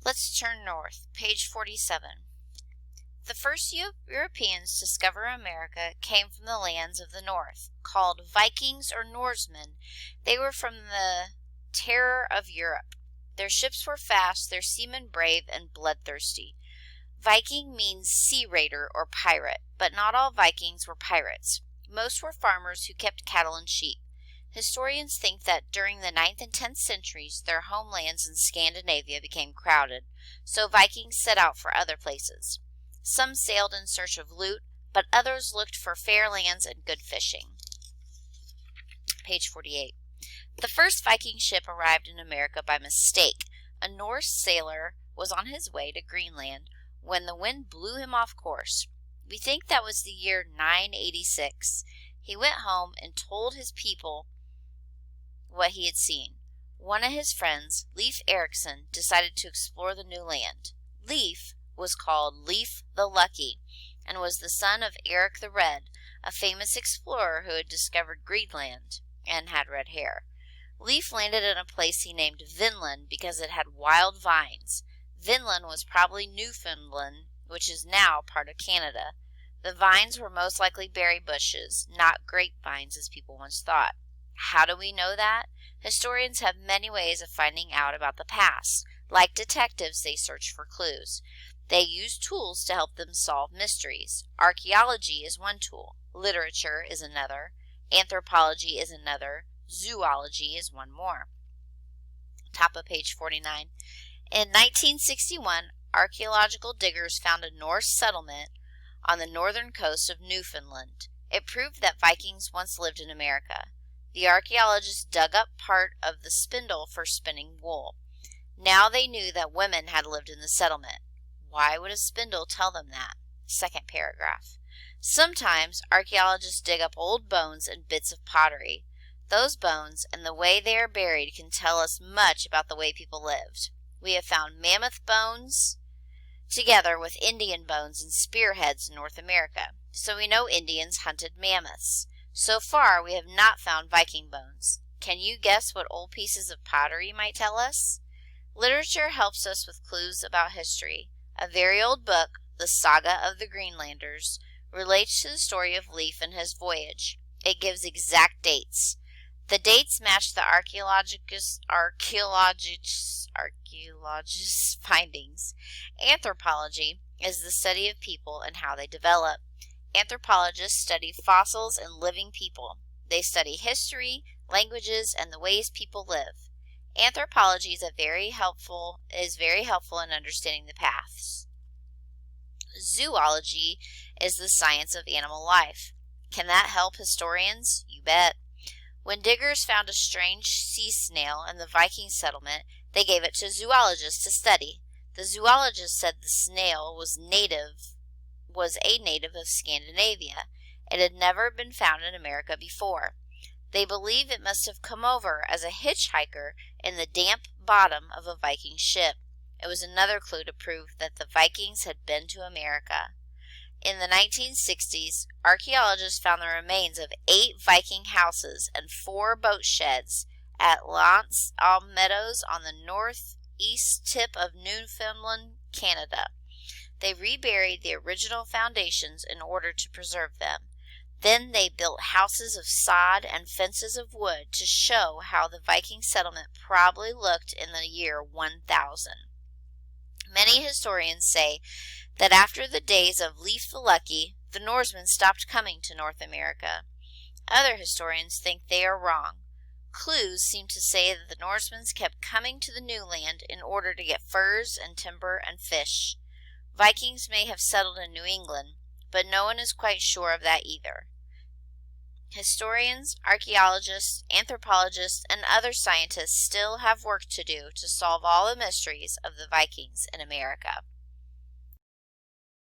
Let's turn north, page 47. The first Europeans to discover America came from the lands of the north. Called Vikings or Norsemen, they were from the terror of Europe. Their ships were fast, their seamen brave and bloodthirsty. Viking means sea raider or pirate, but not all Vikings were pirates. Most were farmers who kept cattle and sheep. Historians think that during the 9th and 10th centuries, their homelands in Scandinavia became crowded, so Vikings set out for other places. Some sailed in search of loot, but others looked for fair lands and good fishing. Page 48. The first Viking ship arrived in America by mistake. A Norse sailor was on his way to Greenland when the wind blew him off course. We think that was the year 986. He went home and told his people what he had seen. One of his friends, Leif Erikson, decided to explore the new land. Leif was called Leif the Lucky and was the son of Eric the Red, a famous explorer who had discovered Greenland and had red hair. Leif landed in a place he named Vinland because it had wild vines. Vinland was probably Newfoundland, which is now part of Canada. The vines were most likely berry bushes, not grapevines as people once thought. How do we know that? Historians have many ways of finding out about the past. Like detectives, they search for clues. They use tools to help them solve mysteries. Archaeology is one tool. Literature is another. Anthropology is another. Zoology is one more. Top of page 49. In 1961, archaeological diggers found a Norse settlement on the northern coast of Newfoundland. It proved that Vikings once lived in America. The archaeologists dug up part of the spindle for spinning wool. Now they knew that women had lived in the settlement. Why would a spindle tell them that? Second paragraph. Sometimes archaeologists dig up old bones and bits of pottery. Those bones and the way they are buried can tell us much about the way people lived. We have found mammoth bones together with Indian bones and spearheads in North America, so we know Indians hunted mammoths. So far, we have not found Viking bones. Can you guess what old pieces of pottery might tell us? Literature helps us with clues about history. A very old book, The Saga of the Greenlanders, relates to the story of Leif and his voyage. It gives exact dates. The dates match the archaeologists' findings. Anthropology is the study of people and how they develop. Anthropologists study fossils and living people. They study history, languages, and the ways people live. Anthropology is very helpful in understanding the past. Zoology is the science of animal life. Can that help historians? You bet. When diggers found a strange sea snail in the Viking settlement, they gave it to zoologists to study. The zoologist said the snail was a native of Scandinavia. It had never been found in America before. They believe it must have come over as a hitchhiker in the damp bottom of a Viking ship. It was another clue to prove that the Vikings had been to America. In the 1960s, archaeologists found the remains of 8 Viking houses and 4 boat sheds at L'Anse aux Meadows on the northeast tip of Newfoundland, Canada. They reburied the original foundations in order to preserve them. Then they built houses of sod and fences of wood to show how the Viking settlement probably looked in the year 1000. Many historians say that after the days of Leif the Lucky, the Norsemen stopped coming to North America. Other historians think they are wrong. Clues seem to say that the Norsemen kept coming to the new land in order to get furs and timber and fish. Vikings may have settled in New England, but no one is quite sure of that either. Historians, archaeologists, anthropologists, and other scientists still have work to do to solve all the mysteries of the Vikings in America.